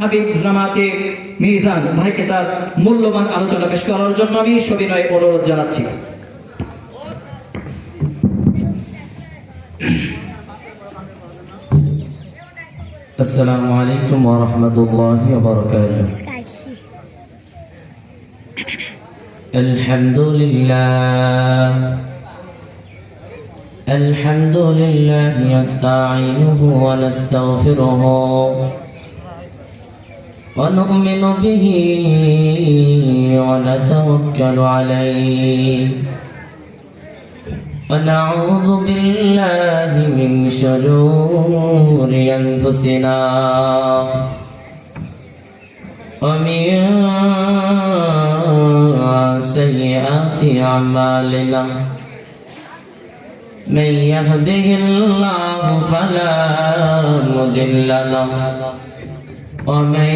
হাবিব জামাতে মিজান ভাইকে তার মূল্যবান আলোচনা পেশ করার জন্য আমি সবিনয় অনুরোধ জানাচ্ছি। আসসালামু আলাইকুম ওয়া রাহমাতুল্লাহি ওয়া বারাকাতুহু। আলহামদুলিল্লাহ নাস্তাঈনুহু ওয়া নাস্তাগফিরুহু ওয়া নু'মিনু বিহি ওয়া নাতাওয়াক্কালু আলাইহি ونعوذ بالله من شرور أنفسنا ومن سيئات أعمالنا من يهده الله فلا مضل له ومن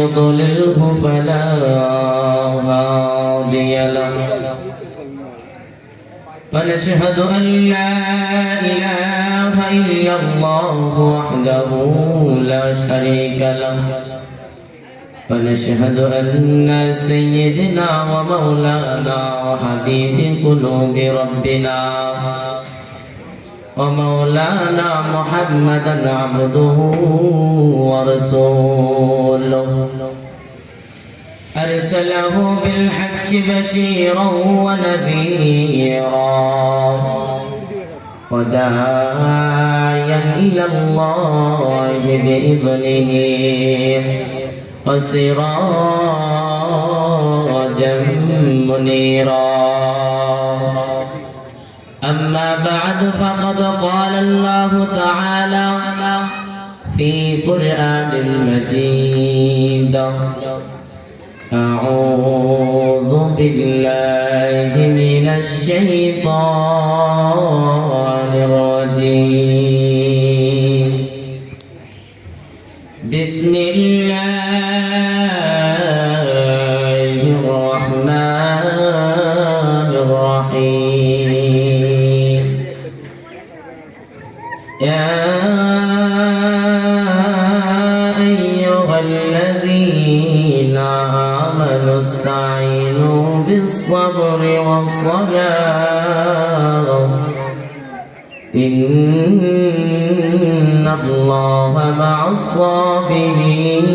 يضلله فلا هادي له ونشهد أن لا إله إلا الله وحده لا شريك له ونشهد أن سيدنا ومولانا وحبيب قلوب ربنا ومولانا محمدا عبده ورسوله أرسله بالحق بشيرا ونذيرا وداعيا إلى الله بإذنه وسراجا منيرا أما بعد فقد قال الله تعالى في قرآن المجيد أعوذ بالله من الشيطان الرجيم بسم الله الرحمن الرحيم يا أيها الذين آمنوا استعينوا بالصبر والصلاة إن الله مع الصابرين.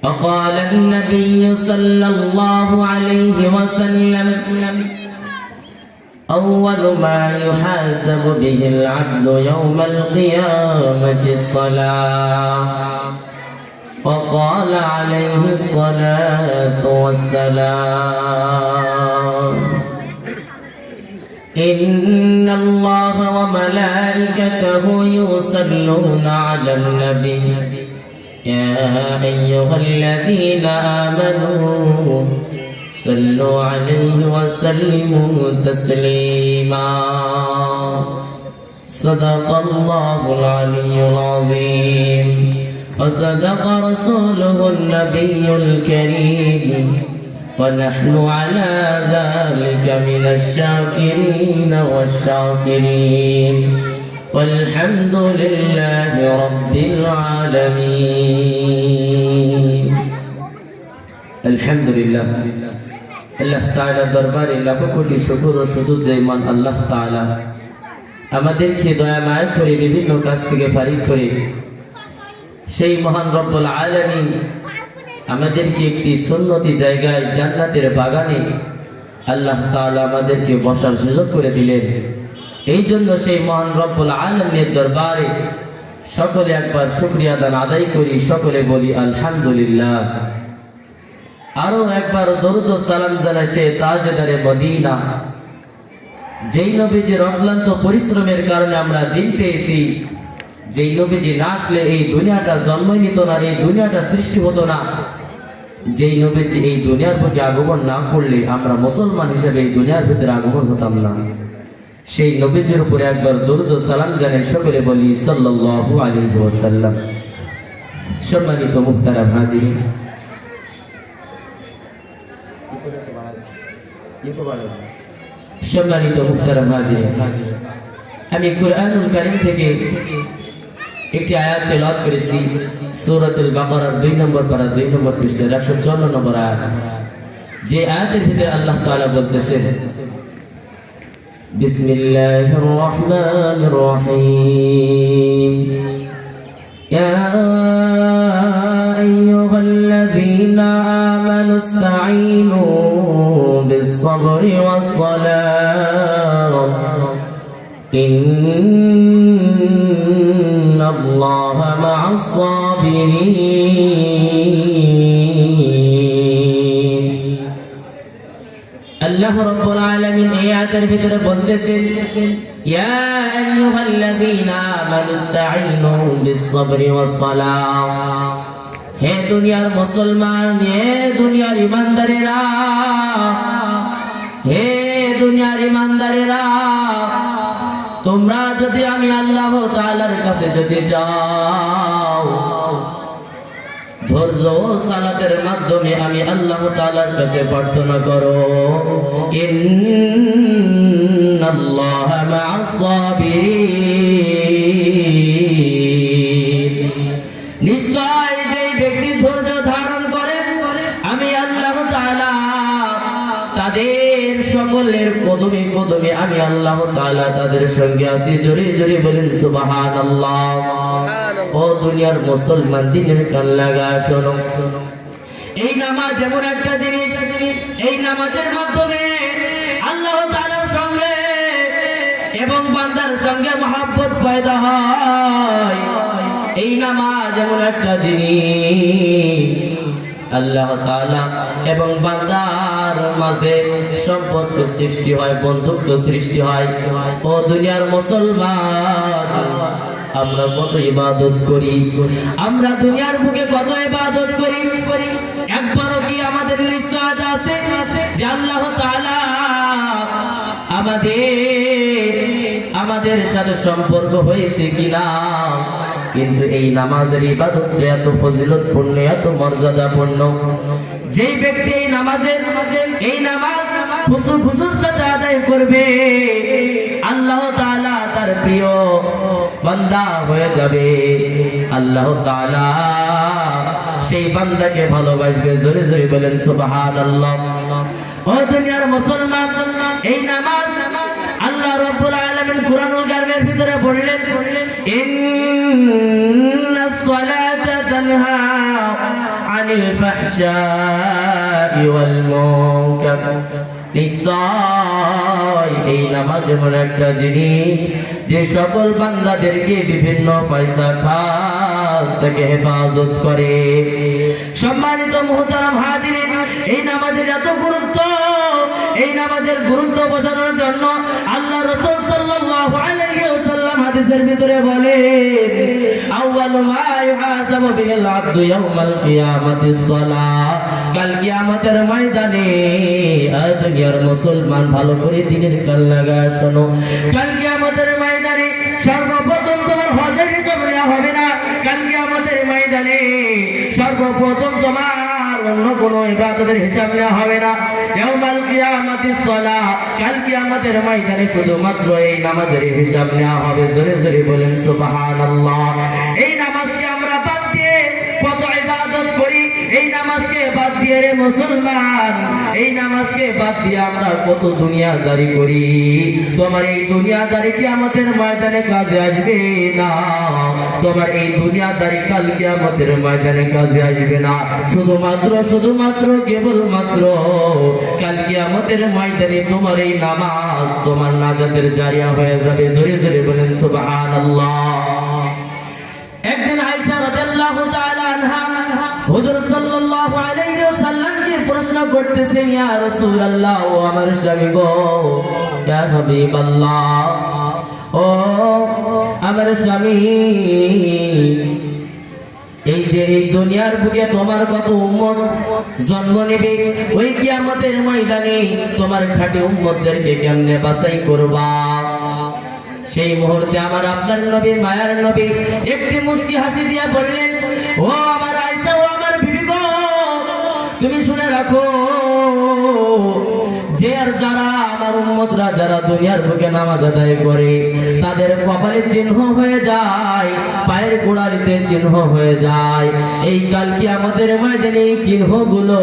وقال النبي صلى الله عليه وسلم أول ما يحاسب به العبد يوم القيامة الصلاة. وقال عليه الصلاة والسلام إن الله وملائكته يصلون على النبي يا أيها الذين آمنوا صلوا عليه وسلموا تسليما. صدق الله العلي العظيم وصدق رسوله النبي الكريم ونحن على ذلك من الشاكرين والشاكرين والحمد لله رب العالمين. الحمد لله আল্লাহ তাআলা দরবারে লাখো কোটি শুকর ও সুজুদ যে মান আল্লাহ তাআলা আমাদেরকে দয়া মায়া করে বিভিন্ন কাজ থেকে ফারিগ করে সেই মহান রব্বুল আলামিন আমাদেরকে একটি সুন্নতি জায়গায় জান্নাতের বাগানে আল্লাহ তাআলা আমাদেরকে বসার সুযোগ করে দিলেন। এই জন্য সেই মহান রব্বুল আলামিনের দরবারে সকলে একবার শুকরিয়া আদায় করি, সকলে বলি আলহামদুলিল্লাহ। আরো একবার দরুদ ও সালাম জানাই সে তাজদারে মদিনা, যেই নবীজির অক্লান্ত পরিশ্রমের কারণে আমরা দিন পেয়েছি, যেই নবীজি না আসলে এই দুনিয়াটা জন্ম নিত না, এই দুনিয়াটা সৃষ্টি হতো না, যেই নবীজি এই দুনিয়ার প্রতি আগমন না করলে আমরা মুসলমান হিসেবে এই দুনিয়ার ভিতরে আগমন হতাম না। সেই নবীজির উপরে একবার দরুদ ও সালাম জানাই সকলে বলি সাল্লাল্লাহু আলাইহি ওয়াসাল্লাম। সম্মানিত মুহতারাম হাজিরিন, সম্মানিত মুহতারাম হাজির, আমি কুরআনুল কারীম থেকে একটি আয়াত তেলাওয়াত করেছি, সূরাতুল বাকারার 2 নম্বর পারা 2 নম্বর পৃষ্ঠা 154 নম্বর আয়াত। যে আয়াতের ভিতরে আল্লাহ তাআলা বলতেছেন, বিসমিল্লাহির রহমানির রহিম, ইয়া আইয়ুহাল্লাযীনা আমানু ইসতাঈনু বিস-সাবরি ওয়াস-সালাহ ইন্নাল্লাহা মা'আস-সাবিরিন। আল্লাহ রাব্বুল আলামিন এই আয়াতের ভিতরে বলতেছেন, ইয়া আইয়ুহাল্লাযীনা আমানু ইসতাঈনু বিস-সাবরি ওয়াস-সালাহ, হে দুনিয়ার মুসলমান, হে দুনিয়ার ইমানদারেরা, হে দুনিয়ার ইমানদারেরা, তোমরা যদি আমি আল্লাহ তাআলার কাছে যদি যাও, ধৈর্য ও সালাতের মাধ্যমে আমি আল্লাহ তাআলার কাছে প্রার্থনা করো, ইন্নাল্লাহা মা'আস-সাবিরিন, নিশ্চয় যে ব্যক্তি ধৈর্য ধারণ করে আমি আল্লাহ তাআলা তাদের সকলের কদমে কদমে আমি আল্লাহ তাআলা তাদের সঙ্গে আছি। জোরে জোরে বলেন সুবহানাল্লাহ। ও দুনিয়ার মুসলমান, দিনের কান লাগা শোনো, এই নামাজ এমন একটা জিনিস, এই নামাজের মাধ্যমে আল্লাহ তাআলার সঙ্গে এবং বান্দার সঙ্গে মহব্বত পয়দা হয়। এই নামাজ এমন একটা জিনিস, আল্লাহ তাআলা এবং বান্দার মাঝে সম্পর্ক সৃষ্টি হয়, বন্ধুত্ব সৃষ্টি হয়। ও দুনিয়ার মুসলমান, আমরা কত ইবাদত করি, আমরা দুনিয়ার বুকে কত ইবাদত করি, একবারও কি আমাদের নিশ্চয়তা আছে যে আল্লাহ তাআলা আমাদের সাথে সম্পর্ক হয়েছে কিনা? কিন্তু এই নামাজের ইবাদত এত ফজিলতপূর্ণ, এত মর্যাদাপূর্ণ, যেই ব্যক্তি এই নামাজ খুশুর সাথে আদায় করবে, আল্লাহ তাআলা তার প্রিয় বান্দা হয়ে যাবে। আল্লাহ তাআলা সেই বান্দাকে ভালোবাসবে। জোরে জোরে বলেন সুবহানাল্লাহ। ও দুনিয়ার মুসলমান, এই নামাজ আল্লাহ রাব্বুল আলামিন কুরআনুল কারীমের ভিতরে বললেন, ইন্নাস সালাতা তানহা আনিল ফাহশাই ওয়াল মুনকার, নিশ্চয় এই নামাজ এমন একটা জিনিস যে সকল বান্দাদেরকে বিভিন্ন পয়সা খাস থেকে হেফাজত করে। সম্মানিত মুহতারাম হাজিরিন, এই নামাজের এত গুরুত্ব, এই নামাজের গুরুত্ব বোঝানোর জন্য আল্লাহ রাসূল সাল্লাল্লাহু আলাইহি ওয়াসাল্লাম হাদিসের ভিতরে বলেন, আউয়ালু মা ইউহাসাবু বিহিল আবদু ইয়াউমাল কিয়ামাতিস সালাহ, কাল কিয়ামতের ময়দানে দুনিয়ার মুসলমান ভালো করে দিনের কান লাগা শোনো, কাল কিয়ামতের ময়দানে সর্বপ্রথম তোমার হজের হিসাব নেওয়া হবে না। কাল কিয়ামতের ময়দানে সর্বপ্রথম তোমার অন্য কোনো ইবাদতের হিসাব নেওয়া হবে না। ইয়াউমাল কিয়ামাতিস সালাহ, কাল কিয়ামতের ময়দানে শুধুমাত্র এই নামাজের হিসাব নেওয়া হবে। জোরে জোরে বলেন সুবহানাল্লাহ। এই নামাজকে আমরা বাদ দিয়ে কত ইবাদত করি, এই নামাজকে বাদ দিয়ে রে মুসলমান, এই নামাজকে বাদ দিয়ে আমরা কত দুনিয়াদারি করি। তোমার এই দুনিয়াদারি কিয়ামতের ময়দানে কাজে আসবে না, তোমার এই দুনিয়াদারি কাল কিয়ামতের ময়দানে কাজে আসবে না। শুধুমাত্র কেবলমাত্র কাল কিয়ামতের ময়দানে তোমার এই নামাজ তোমার নাজাতের জারিয়া হয়ে যাবে। জোরে জোরে বলেন সুবহানাল্লাহ। একদিন আয়েশা রাদিয়াল্লাহু তাআলা আনহা হুজুর সাল্লাল্লাহু আলাইহি ওয়াসাল্লামকে প্রশ্ন করতেছেন, ইয়া রাসূলুল্লাহ, ও আমার স্বামী গো, ইয়া হাবিবাল্লাহ, ও আমার স্বামী, এই যে এই দুনিয়ার বুকে তোমার কত উম্মত জন্ম নেবে, ওই কিয়ামতের ময়দানে তোমার খাঁটি উম্মতদেরকে কেমনে বাছাই করবা? সেই মুহূর্তে আমার আপনার নবী, মায়ার নবী একটি মুস্কি হাসি দিয়ে বললেন, ও আমার আয়েশা, ও আমার বিবি গো, তুমি শুনে রাখো, যে আর যারা আমার উম্মতরা যারা দুনিয়ার বুকে নামাজ আদায় করে তাদের কপালে চিহ্ন হয়ে যায়, পায়ের গোড়ালিতে চিহ্ন হয়ে যায়। এই কাল কিয়ামতের ময়দানে এই চিহ্নগুলো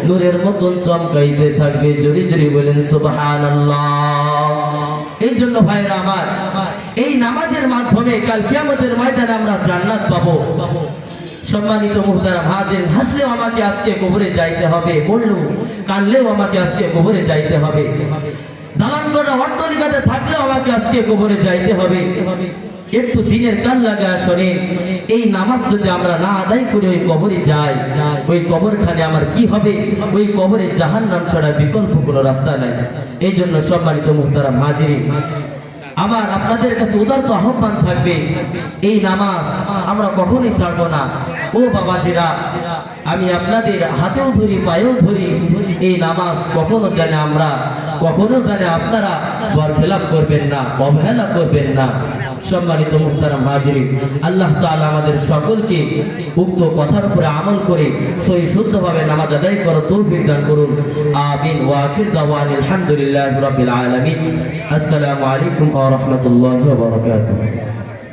নূরের মতন চমকাইতে থাকবে। জোরে জোরে বলেন সুবহানাল্লাহ। এই জন্য ভাইরা আমার, এই নামাজের মাধ্যমে কাল কিয়ামতের ময়দানে আমরা জান্নাত পাবো। সম্মানিত মুহতারাম হাজির, হাসলেও আমাকে আজকে কবরে যাইতে হবে, বললেও কানলেও আমাকে আজকে কবরে যাইতে হবে, দালান করা অট্টালিকাতে থাকলেও আমাকে আজকে কবরে যাইতে হবে। একটু দিনের কান লাগা শোনেন, এই নামাজ যদি আমরা না আদায় করে ওই কবরে যাই, ওই কবরখানে আমার কি হবে? ওই কবরে জাহান্নাম ছাড়া বিকল্প কোনো রাস্তা নাই। এই জন্য সম্মানিত মুহতারাম হাজির, আমার আপনাদের কাছে উদারত আহ্বান থাকবে, এই নামাজ আমরা কখনোই ছাড়বো না। ও বাবাজিরা, আমি আপনাদের হাতেও ধরি পায়েও ধরি, এই নামাজ কখনো জানে আপনারা বরখেলাপ করবেন না, অবহেলা করবেন না। সম্মানিত মুহতারাম হাজিরিন, আল্লাহ তাআলা আমাদের সকলকে উক্ত কথার উপরে আমল করে সহি শুদ্ধভাবে নামাজ আদায় করার তৌফিক দান করুন। আমিন। ওয়া আখির দাওয়ানা আলহামদুলিল্লাহি রাব্বিল আলামিন। আসসালামু আলাইকুম ওয়া রাহমাতুল্লাহি ওয়া বারাকাতুহু।